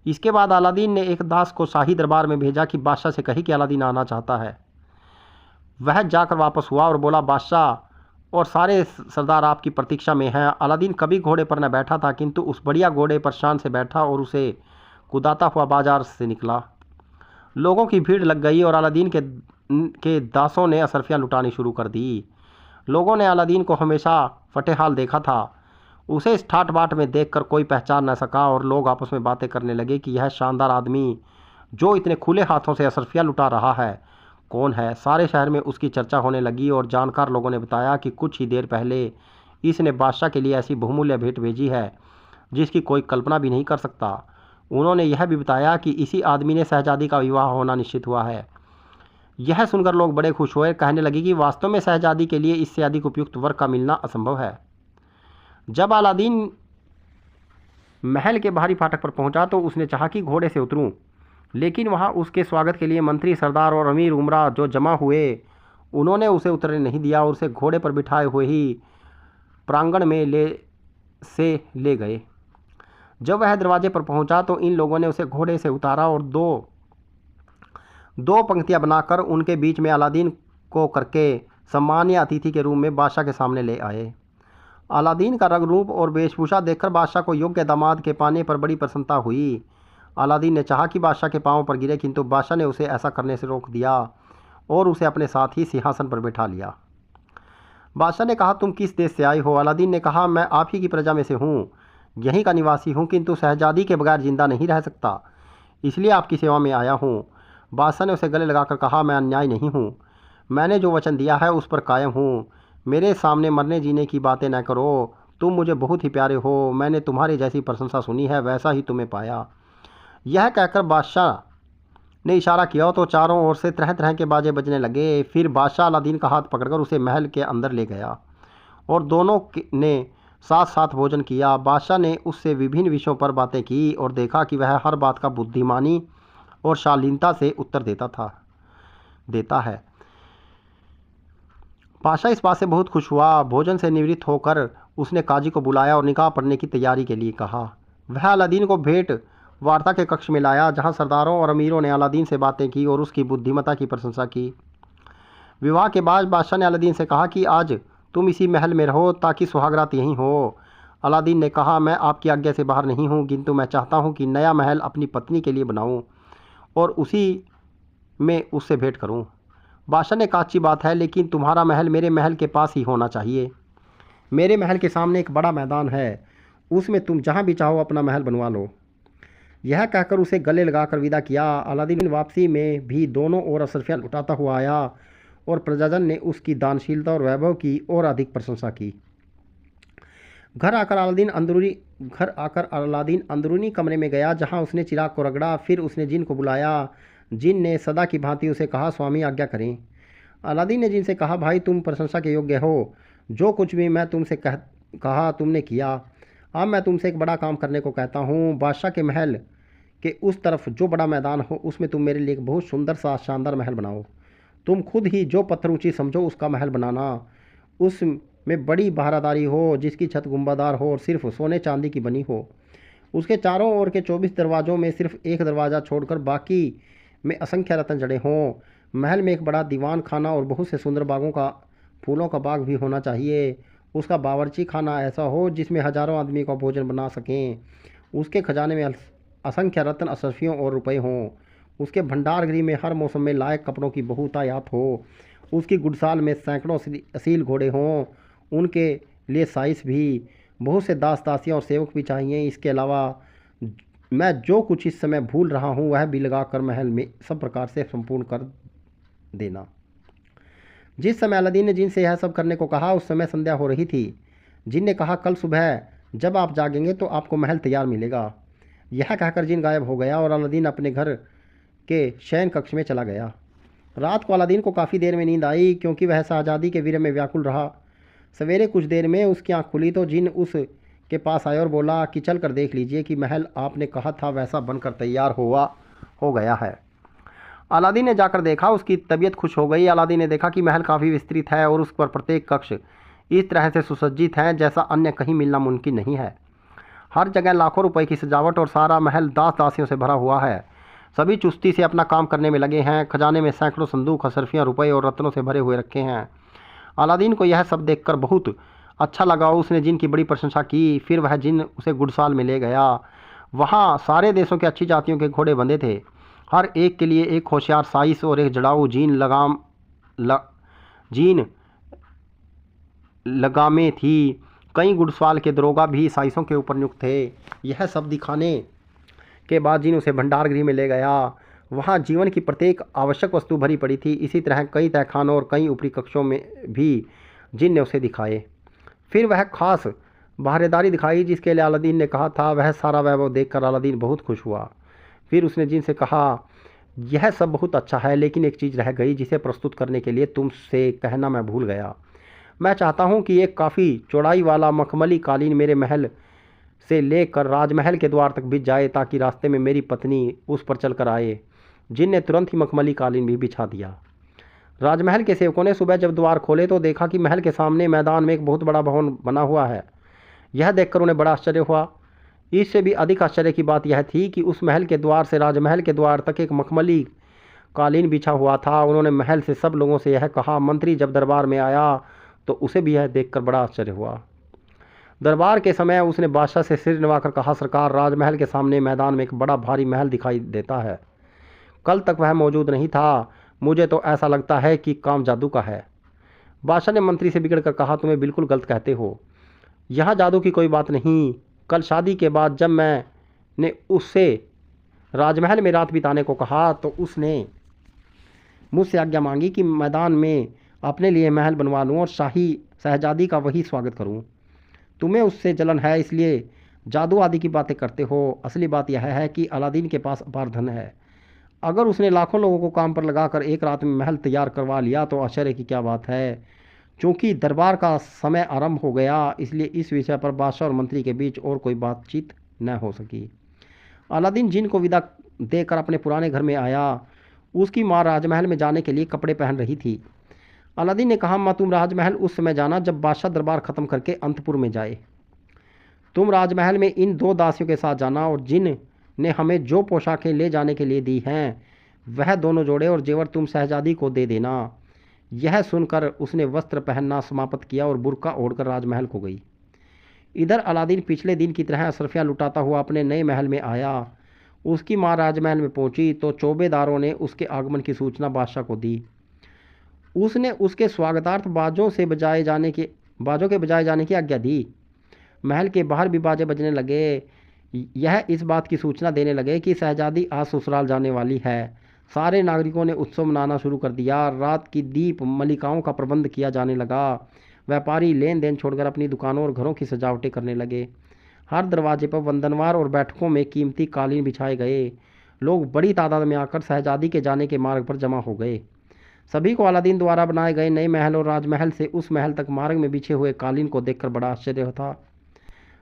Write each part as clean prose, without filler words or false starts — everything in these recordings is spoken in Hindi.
इसके बाद अलादीन ने एक दास को शाही दरबार में भेजा कि बादशाह से कहे कि अलादीन आना चाहता है। वह जाकर वापस हुआ और बोला, बादशाह और सारे सरदार आपकी प्रतीक्षा में हैं। अलादीन कभी घोड़े पर न बैठा था, किंतु उस बढ़िया घोड़े पर शान से बैठा और उसे कुदाता हुआ बाजार से निकला। लोगों की भीड़ लग गई और अलादीन के दासों ने असरफियाँ लुटानी शुरू कर दी। लोगों ने अलादीन को हमेशा फटेहाल देखा था। उसे इस ठाट बाट में देखकर कोई पहचान न सका और लोग आपस में बातें करने लगे कि यह शानदार आदमी जो इतने खुले हाथों से असरफियाँ लुटा रहा है कौन है। सारे शहर में उसकी चर्चा होने लगी और जानकार लोगों ने बताया कि कुछ ही देर पहले इसने बादशाह के लिए ऐसी बहुमूल्य भेंट भेजी है जिसकी कोई कल्पना भी नहीं कर सकता। उन्होंने यह भी बताया कि इसी आदमी ने शहजादी का विवाह होना निश्चित हुआ है। यह सुनकर लोग बड़े खुश हुए। कहने लगे कि वास्तव में शहजादी के लिए इससे अधिक उपयुक्त वर का मिलना असंभव है। जब अलादीन महल के बाहरी फाटक पर पहुंचा तो उसने चाहा कि घोड़े से उतरूं, लेकिन वहां उसके स्वागत के लिए मंत्री, सरदार और अमीर उमरा जो जमा हुए उन्होंने उसे उतरने नहीं दिया और उसे घोड़े पर बिठाए हुए ही प्रांगण में ले गए। जब वह दरवाजे पर पहुंचा तो इन लोगों ने उसे घोड़े से उतारा और दो पंक्तियां बनाकर उनके बीच में अलादीन को करके सम्मानीय अतिथि के रूप में बादशाह के सामने ले आए। अलादीन का रंग रूप और वेशभूषा देखकर बादशाह को योग्य दामाद के पाने पर बड़ी प्रसन्नता हुई। अलादीन ने चाहा कि बादशाह के पांवों पर गिरे, किंतु बादशाह ने उसे ऐसा करने से रोक दिया और उसे अपने साथ ही सिंहासन पर बैठा लिया। बादशाह ने कहा, तुम किस देश से आए हो? अलादीन ने कहा, मैं आप ही की प्रजा में से हूँ, यहीं का निवासी हूँ, किंतु शहजादी के बगैर जिंदा नहीं रह सकता, इसलिए आपकी सेवा में आया हूँ। बादशाह ने उसे गले लगाकर कहा, मैं अन्याय नहीं हूँ, मैंने जो वचन दिया है उस पर कायम हूँ। मेरे सामने मरने जीने की बातें न करो, तुम मुझे बहुत ही प्यारे हो, मैंने तुम्हारी जैसी प्रशंसा सुनी है, वैसा ही तुम्हें पाया। यह कहकर बादशाह ने इशारा किया तो चारों ओर से तरह तरह के बाजे बजने लगे। फिर बादशाह अलादीन का हाथ पकड़कर उसे महल के अंदर ले गया और दोनों ने साथ साथ भोजन किया। बादशाह ने उससे विभिन्न विषयों पर बातें की और देखा कि वह हर बात का बुद्धिमानी और शालीनता से उत्तर देता है। बादशाह इस बात से बहुत खुश हुआ। भोजन से निवृत्त होकर उसने काजी को बुलाया और निकाह पढ़ने की तैयारी के लिए कहा। वह अलादीन को भेंट वार्ता के कक्ष में लाया, जहां सरदारों और अमीरों ने अलादीन से बातें की और उसकी बुद्धिमत्ता की प्रशंसा की। विवाह के बाद बादशाह ने अलादीन से कहा कि आज तुम इसी महल में रहो ताकि सुहागरात यहीं हो। अलादीन ने कहा, मैं आपकी आज्ञा से बाहर नहीं हूँ, किंतु मैं चाहता हूँ कि नया महल अपनी पत्नी के लिए बनाऊँ और उसी में उससे भेंट करूँ। बादशाह ने कहा, अच्छी बात है, लेकिन तुम्हारा महल मेरे महल के पास ही होना चाहिए। मेरे महल के सामने एक बड़ा मैदान है, उसमें तुम जहाँ भी चाहो अपना महल बनवा लो। यह कहकर उसे गले लगाकर विदा किया। अलादीन वापसी में भी दोनों ओर असरफियाँ लुटाता हुआ आया और प्रजाजन ने उसकी दानशीलता और वैभव की और अधिक प्रशंसा की। घर आकर अलादीन अंदरूनी कमरे में गया, जहां उसने चिराग को रगड़ा। फिर उसने जिन को बुलाया। जिन ने सदा की भांति उसे कहा, स्वामी आज्ञा करें। अलादीन ने जिन से कहा, भाई तुम प्रशंसा के योग्य हो, जो कुछ भी मैं तुमसे कहा तुमने किया। अब मैं तुमसे एक बड़ा काम करने को कहता हूँ। बादशाह के महल के उस तरफ जो बड़ा मैदान हो उसमें तुम मेरे लिए एक बहुत सुंदर सा शानदार महल बनाओ। तुम खुद ही जो पत्थर ऊंची समझो उसका महल बनाना। उसमें बड़ी बहारादारी हो, जिसकी छत गुंबदार हो और सिर्फ सोने चांदी की बनी हो। उसके चारों ओर के 24 दरवाज़ों में सिर्फ एक दरवाज़ा छोड़कर बाकी में असंख्य रत्न जड़े हों। महल में एक बड़ा दीवान खाना और बहुत से सुंदर फूलों का बाग भी होना चाहिए। उसका बावर्ची खाना ऐसा हो जिसमें हजारों आदमी का भोजन बना सकें। उसके खजाने में असंख्य रत्न, असरफियों और रुपए हों। उसके भंडार गृह में हर मौसम में लायक कपड़ों की बहुतायात हो। उसकी गुडसाल में सैकड़ों असील घोड़े हों, उनके लिए साइस भी। बहुत से दास दासियाँ और सेवक भी चाहिए। इसके अलावा मैं जो कुछ इस समय भूल रहा हूँ वह भी लगा कर महल में सब प्रकार से संपूर्ण कर देना। जिस समय अलादीन ने जिन से यह सब करने को कहा उस समय संध्या हो रही थी। जिन ने कहा, कल सुबह जब आप जागेंगे तो आपको महल तैयार मिलेगा। यह कहकर जिन गायब हो गया और अलादीन अपने घर के शयन कक्ष में चला गया। रात को अलादीन को काफ़ी देर में नींद आई, क्योंकि वह शहजादी के वीर्य में व्याकुल रहा। सवेरे कुछ देर में उसकी आँख खुली तो जिन उस के पास आया और बोला कि चल कर देख लीजिए कि महल आपने कहा था वैसा बनकर तैयार हो गया है। अलादीन ने जाकर देखा, उसकी तबीयत खुश हो गई। अलादीन ने देखा कि महल काफ़ी विस्तृत है और उस पर प्रत्येक कक्ष इस तरह से सुसज्जित है जैसा अन्य कहीं मिलना मुमकिन नहीं है। हर जगह लाखों रुपए की सजावट और सारा महल दास दासियों से भरा हुआ है। सभी चुस्ती से अपना काम करने में लगे हैं। खजाने में सैकड़ों संदूक असरफियाँ रुपए और रत्नों से भरे हुए रखे हैं। अलादीन को यह सब देखकर बहुत अच्छा लगा। उसने जिन की बड़ी प्रशंसा की। फिर वह जिन उसे गुडसाल में ले गया। वहाँ सारे देशों के अच्छी जातियों के घोड़े बंधे थे। हर एक के लिए एक होशियार साइस और एक जड़ाऊ जीन लगामें थी। कई गुडसाल के दरोगा भी साइसों के ऊपर नियुक्त थे। यह सब दिखाने के बाद जिन उसे भंडार गृह में ले गया। वहाँ जीवन की प्रत्येक आवश्यक वस्तु भरी पड़ी थी। इसी तरह कई तहखानों और कई ऊपरी कक्षों में भी जिन ने उसे दिखाए। फिर वह खास बाहरेदारी दिखाई जिसके लिए अलादीन ने कहा था। वह सारा वैभव देखकर अलादीन बहुत खुश हुआ। फिर उसने जिन से कहा, यह सब बहुत अच्छा है, लेकिन एक चीज़ रह गई जिसे प्रस्तुत करने के लिए तुमसे कहना मैं भूल गया। मैं चाहता हूँ कि एक काफ़ी चौड़ाई वाला मखमली कालीन मेरे महल से लेकर राजमहल के द्वार तक बिछ जाए, ताकि रास्ते में मेरी पत्नी उस पर चल कर आए। जिन ने तुरंत ही मखमली कालीन भी बिछा दिया। राजमहल के सेवकों ने सुबह जब द्वार खोले तो देखा कि महल के सामने मैदान में एक बहुत बड़ा भवन बना हुआ है। यह देखकर उन्हें बड़ा आश्चर्य हुआ। इससे भी अधिक आश्चर्य की बात यह थी कि उस महल के द्वार से राजमहल के द्वार तक एक मखमली कालीन बिछा हुआ था। उन्होंने महल से सब लोगों से यह कहा। मंत्री जब दरबार में आया तो उसे भी यह देखकर बड़ा आश्चर्य हुआ। दरबार के समय उसने बादशाह से सिर निभाकर कहा, सरकार, राजमहल के सामने मैदान में एक बड़ा भारी महल दिखाई देता है। कल तक वह मौजूद नहीं था। मुझे तो ऐसा लगता है कि काम जादू का है। बादशाह ने मंत्री से बिगड़ कर कहा, तुम्हें बिल्कुल गलत कहते हो। यहाँ जादू की कोई बात नहीं। कल शादी के बाद जब मैंने उससे राजमहल में रात बिताने को कहा तो उसने मुझसे आज्ञा मांगी कि मैदान में अपने लिए महल बनवा लूँ और शाही शहजादी का वही स्वागत करूँ। तुम्हें उससे जलन है, इसलिए जादू आदि की बातें करते हो। असली बात यह है कि अलादीन के पास अपार धन है। अगर उसने लाखों लोगों को काम पर लगाकर एक रात में महल तैयार करवा लिया तो आश्चर्य की क्या बात है। चूँकि दरबार का समय आरंभ हो गया, इसलिए इस विषय पर बादशाह और मंत्री के बीच और कोई बातचीत न हो सकी। अलादीन जिन को विदा देकर अपने पुराने घर में आया। उसकी माँ राजमहल में जाने के लिए कपड़े पहन रही थी। अलादीन ने कहा, माँ, तुम राजमहल उस समय जाना जब बादशाह दरबार ख़त्म करके अंतपुर में जाए। तुम राजमहल में इन 2 दासियों के साथ जाना और जिन ने हमें जो पोशाकें ले जाने के लिए दी हैं वह दोनों जोड़े और जेवर तुम शहजादी को दे देना। यह सुनकर उसने वस्त्र पहनना समाप्त किया और बुर्का ओढ़कर राजमहल को गई। इधर अलादीन पिछले दिन की तरह अशरफियाँ लुटाता हुआ अपने नए महल में आया। उसकी माँ राजमहल में पहुंची तो चौबेदारों ने उसके आगमन की सूचना बादशाह को दी। उसने उसके स्वागतार्थ बाजों के बजाए जाने की आज्ञा दी। महल के बाहर भी बाजे बजने लगे। यह इस बात की सूचना देने लगे कि शहजादी आज ससुराल जाने वाली है। सारे नागरिकों ने उत्सव मनाना शुरू कर दिया। रात की दीप मलिकाओं का प्रबंध किया जाने लगा। व्यापारी लेन देन छोड़कर अपनी दुकानों और घरों की सजावटें करने लगे। हर दरवाजे पर वंदनवार और बैठकों में कीमती कालीन बिछाए गए। लोग बड़ी तादाद में आकर शहजादी के जाने के मार्ग पर जमा हो गए। सभी को अलादीन द्वारा बनाए गए नए महल और राजमहल से उस महल तक मार्ग में बिछे हुए कालीन को देखकर बड़ा आश्चर्य था।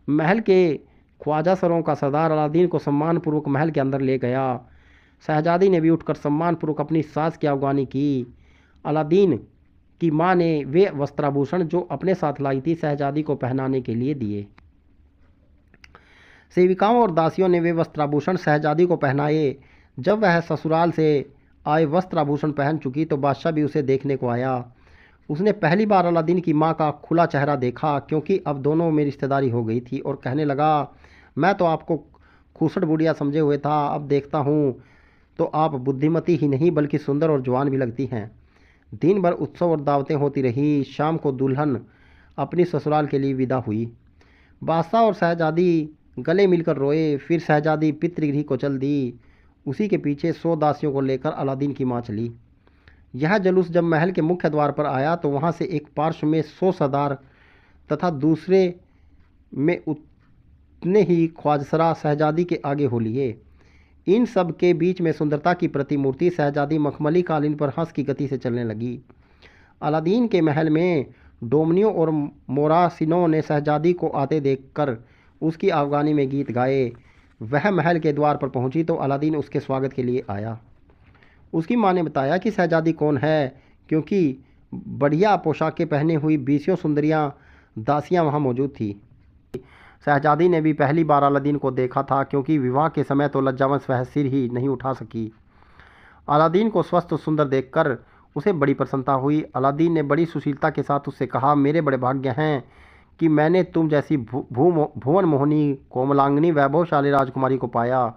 महल के ख्वाजा सरों का सरदार अलादीन को सम्मानपूर्वक महल के अंदर ले गया। शहजादी ने भी उठकर सम्मानपूर्वक अपनी सास की अगवानी की। अलादीन की माँ ने वे वस्त्राभूषण जो अपने साथ लाई थी शहजादी को पहनाने के लिए दिए। सेविकाओं और दासियों ने वे वस्त्राभूषण शहजादी को पहनाए। जब वह ससुराल से आए वस्त्राभूषण पहन चुकी तो बादशाह भी उसे देखने को आया। उसने पहली बार अलादीन की माँ का खुला चेहरा देखा, क्योंकि अब दोनों में रिश्तेदारी हो गई थी, और कहने लगा, मैं तो आपको खूसट बुढ़िया समझे हुए था, अब देखता हूँ तो आप बुद्धिमती ही नहीं बल्कि सुंदर और जवान भी लगती हैं। दिन भर उत्सव और दावतें होती रही। शाम को दुल्हन अपनी ससुराल के लिए विदा हुई। बादशाह और शहजादी गले मिलकर रोए। फिर शहजादी पितृगृह को चल दी। उसी के पीछे 100 दासियों को लेकर अलादीन की माँ चली। यह जुलूस जब महल के मुख्य द्वार पर आया तो वहाँ से एक पार्श्व में 100 सरदार तथा दूसरे में उतने ही ख्वाजसरा शहजादी के आगे हो लिए। इन सब के बीच में सुंदरता की प्रतिमूर्ति शहजादी मखमली कालीन पर हंस की गति से चलने लगी। अलादीन के महल में डोमनियों और मोरासिनों ने शहजादी को आते देखकर उसकी अफगानी में गीत गाए। वह महल के द्वार पर पहुंची तो अलादीन उसके स्वागत के लिए आया। उसकी माँ ने बताया कि शहजादी कौन है, क्योंकि बढ़िया पोशाकें पहने हुई 20 सुंदरियाँ दासियाँ वहाँ मौजूद थी। शहजादी ने भी पहली बार अलादीन को देखा था, क्योंकि विवाह के समय तो लज्जावश वह सिर ही नहीं उठा सकी। अलादीन को स्वस्थ और सुंदर देखकर उसे बड़ी प्रसन्नता हुई। अलादीन ने बड़ी सुशीलता के साथ उससे कहा, मेरे बड़े भाग्य हैं कि मैंने तुम जैसी भुवन मोहिनी कोमलांगनी वैभवशाली राजकुमारी को पाया।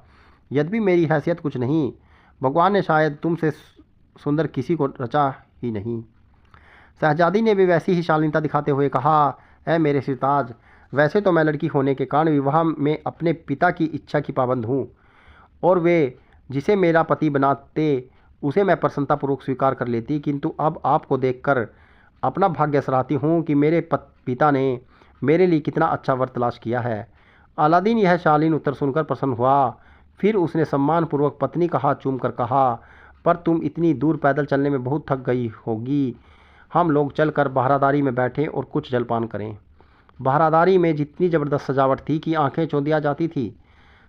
यद्यपि मेरी हैसियत कुछ नहीं, भगवान ने शायद तुमसे सुंदर किसी को रचा ही नहीं। शहजादी ने भी वैसी ही शालीनता दिखाते हुए कहा, ऐ मेरे सिरताज, वैसे तो मैं लड़की होने के कारण विवाह में अपने पिता की इच्छा की पाबंद हूँ, और वे जिसे मेरा पति बनाते उसे मैं प्रसन्नतापूर्वक स्वीकार कर लेती, किंतु अब आपको देखकर अपना भाग्य सराहती हूँ कि मेरे पिता ने मेरे लिए कितना अच्छा वर तलाश किया है। अलादीन यह शालीन उत्तर सुनकर प्रसन्न हुआ। फिर उसने सम्मानपूर्वक पत्नी का हाथ चूमकर कहा, पर तुम इतनी दूर पैदल चलने में बहुत थक गई होगी, हम लोग चलकर बारादारी में बैठें और कुछ जलपान करें। बारादारी में जितनी ज़बरदस्त सजावट थी कि आंखें चौंधिया जाती थी।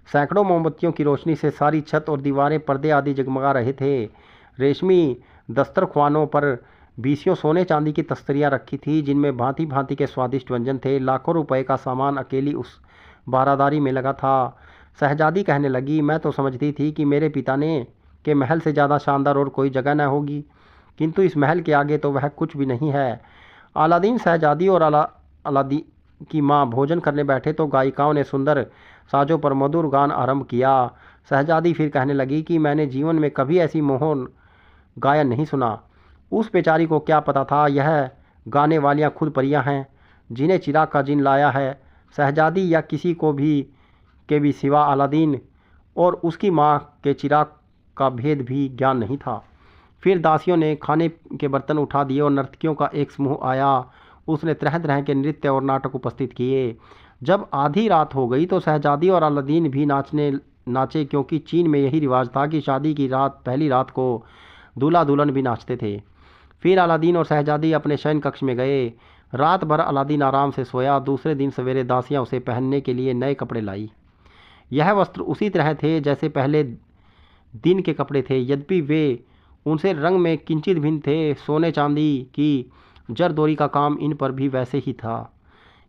सैकड़ों मोमबत्तियों की रोशनी से सारी छत और दीवारें, पर्दे आदि जगमगा रहे थे। रेशमी दस्तरख्वानों पर बीसियों सोने चांदी की तस्तरियाँ रखी थी, जिनमें भांति भांति के स्वादिष्ट व्यंजन थे। लाखों रुपए का सामान अकेली उस बारादारी में लगा था। शहजादी कहने लगी, मैं तो समझती थी कि मेरे पिता ने के महल से ज़्यादा शानदार और कोई जगह न होगी, किंतु इस महल के आगे तो वह कुछ भी नहीं है। अलादीन, शहजादी और अलादीन की माँ भोजन करने बैठे तो गायिकाओं ने सुंदर साजों पर मधुर गान आरंभ किया। शहजादी फिर कहने लगी कि मैंने जीवन में कभी ऐसी मोहन गायन नहीं सुना। उस बेचारी को क्या पता था यह गाने वालियाँ खुद परियां हैं, जिन्हें चिराग का जिन लाया है। शहजादी या किसी को भी सिवा अलादीन और उसकी माँ के चिराग का भेद भी ज्ञान नहीं था। फिर दासियों ने खाने के बर्तन उठा दिए और नर्तकियों का एक समूह आया। उसने तरह तरह के नृत्य और नाटक उपस्थित किए। जब आधी रात हो गई तो शहजादी और अलादीन भी नाचे, क्योंकि चीन में यही रिवाज था कि शादी की पहली रात को दूल्हा दुल्हन भी नाचते थे। फिर अलादीन और शहजादी अपने शयन कक्ष में गए। रात भर अलादीन आराम से सोया। दूसरे दिन सवेरे दासियां उसे पहनने के लिए नए कपड़े लाई। यह वस्त्र उसी तरह थे जैसे पहले दिन के कपड़े थे, यद्यपि वे उनसे रंग में किंचित भिन्न थे। सोने चांदी की जरदोरी का काम इन पर भी वैसे ही था।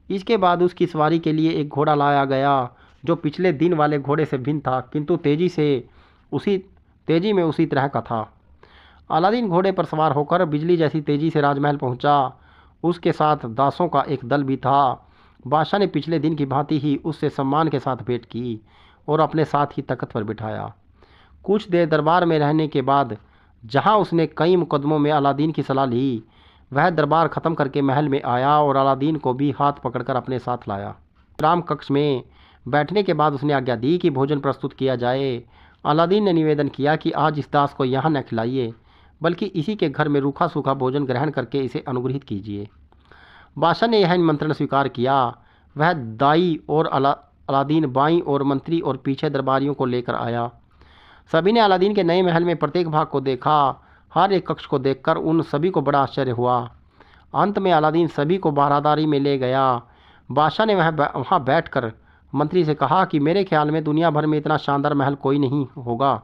इसके बाद उसकी सवारी के लिए एक घोड़ा लाया गया, जो पिछले दिन वाले घोड़े से भिन्न था, किंतु तेजी में उसी तरह का था। अलादीन घोड़े पर सवार होकर बिजली जैसी तेजी से राजमहल पहुंचा। उसके साथ दासों का एक दल भी था। बादशाह ने पिछले दिन की भांति ही उससे सम्मान के साथ भेंट की और अपने साथ ही तख्त पर बिठाया। कुछ देर दरबार में रहने के बाद, जहां उसने कई मुकदमों में अलादीन की सलाह ली, वह दरबार ख़त्म करके महल में आया और अलादीन को भी हाथ पकड़कर अपने साथ लाया। विश्राम कक्ष में बैठने के बाद उसने आज्ञा दी कि भोजन प्रस्तुत किया जाए। अलादीन ने निवेदन किया कि आज इस दास को यहाँ न खिलाइए, बल्कि इसी के घर में रूखा सूखा भोजन ग्रहण करके इसे अनुग्रहित कीजिए। बादशाह ने यह निमंत्रण स्वीकार किया। वह दाई और अलादीन बाईं और मंत्री और पीछे दरबारियों को लेकर आया। सभी ने अलादीन के नए महल में प्रत्येक भाग को देखा। हर एक कक्ष को देखकर उन सभी को बड़ा आश्चर्य हुआ। अंत में अलादीन सभी को बारादारी में ले गया। बादशाह ने वहाँ बैठकर मंत्री से कहा कि मेरे ख्याल में दुनिया भर में इतना शानदार महल कोई नहीं होगा।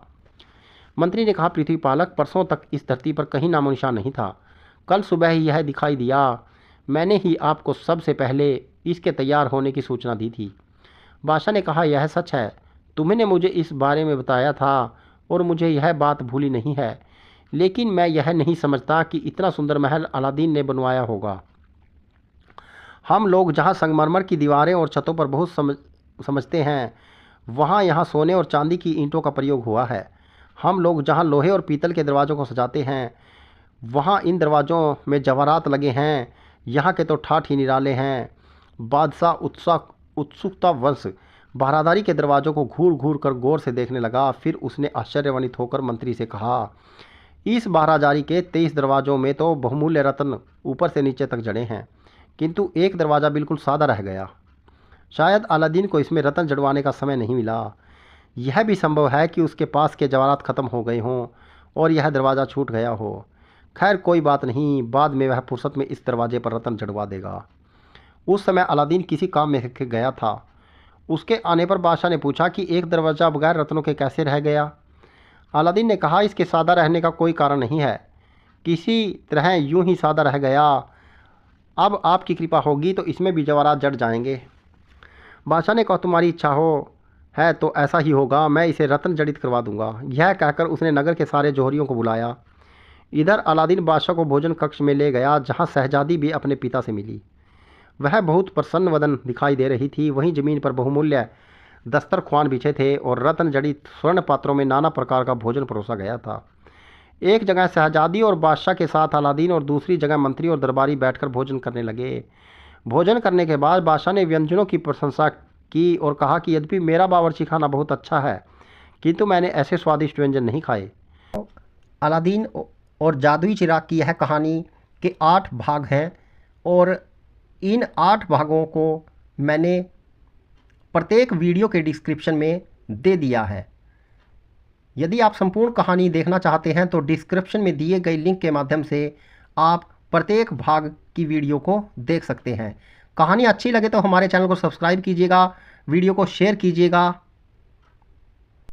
मंत्री ने कहा, पृथ्वी पालक, परसों तक इस धरती पर कहीं नामो निशान नहीं था। कल सुबह ही यह दिखाई दिया। मैंने ही आपको सबसे पहले इसके तैयार होने की सूचना दी थी। बादशाह ने कहा, यह सच है। तुम्हें मुझे इस बारे में बताया था और मुझे यह बात भूली नहीं है, लेकिन मैं यह नहीं समझता कि इतना सुंदर महल अलादीन ने बनवाया होगा। हम लोग जहाँ संगमरमर की दीवारें और छतों पर बहुत समझते हैं, वहाँ यहाँ सोने और चांदी की ईंटों का प्रयोग हुआ है। हम लोग जहाँ लोहे और पीतल के दरवाज़ों को सजाते हैं, वहाँ इन दरवाज़ों में जवाहरात लगे हैं। यहाँ के तो ठाठ ही निराले हैं। बादशाह उत्सुकता वंश बारादारी के दरवाज़ों को घूर घूर कर गौर से देखने लगा। फिर उसने आश्चर्यवनित होकर मंत्री से कहा, इस बारादारी के 23 दरवाज़ों में तो बहुमूल्य रत्न ऊपर से नीचे तक जड़े हैं, किंतु एक दरवाज़ा बिल्कुल सादा रह गया। शायद अलादीन को इसमें रत्न जड़वाने का समय नहीं मिला। यह भी संभव है कि उसके पास के जवाहरात ख़त्म हो गए हों और यह दरवाज़ा छूट गया हो। खैर कोई बात नहीं, बाद में वह फुर्सत में इस दरवाजे पर रत्न जड़वा देगा। उस समय अलादीन किसी काम में गया था। उसके आने पर बादशाह ने पूछा कि एक दरवाज़ा बगैर रत्नों के कैसे रह गया। अलादीन ने कहा, इसके सादा रहने का कोई कारण नहीं है, किसी तरह यूं ही सादा रह गया। अब आपकी कृपा होगी तो इसमें भी जवाहरात जड़ जाएंगे। बादशाह ने कहा तुम्हारी इच्छा हो है तो ऐसा ही होगा, मैं इसे रत्न जड़ित करवा दूंगा। यह कहकर उसने नगर के सारे जौहरियों को बुलाया। इधर अलादीन बादशाह को भोजन कक्ष में ले गया जहाँ शहजादी भी अपने पिता से मिली। वह बहुत प्रसन्न वदन दिखाई दे रही थी। वहीं जमीन पर बहुमूल्य दस्तरख्वान बिछे थे और रत्न जड़ित स्वर्ण पात्रों में नाना प्रकार का भोजन परोसा गया था। एक जगह शहजादी और बादशाह के साथ अलादीन और दूसरी जगह मंत्री और दरबारी बैठकर भोजन करने लगे। भोजन करने के बाद बादशाह ने व्यंजनों की प्रशंसा की और कहा कि यद्यपि मेरा बावर्ची खाना बहुत अच्छा है, किंतु मैंने ऐसे स्वादिष्ट व्यंजन नहीं खाए। अलादीन और जादुई चिराग की यह कहानी के 8 भाग हैं और इन 8 भागों को मैंने प्रत्येक वीडियो के डिस्क्रिप्शन में दे दिया है। यदि आप संपूर्ण कहानी देखना चाहते हैं तो डिस्क्रिप्शन में दिए गए लिंक के माध्यम से आप प्रत्येक भाग की वीडियो को देख सकते हैं। कहानी अच्छी लगे तो हमारे चैनल को सब्सक्राइब कीजिएगा, वीडियो को शेयर कीजिएगा।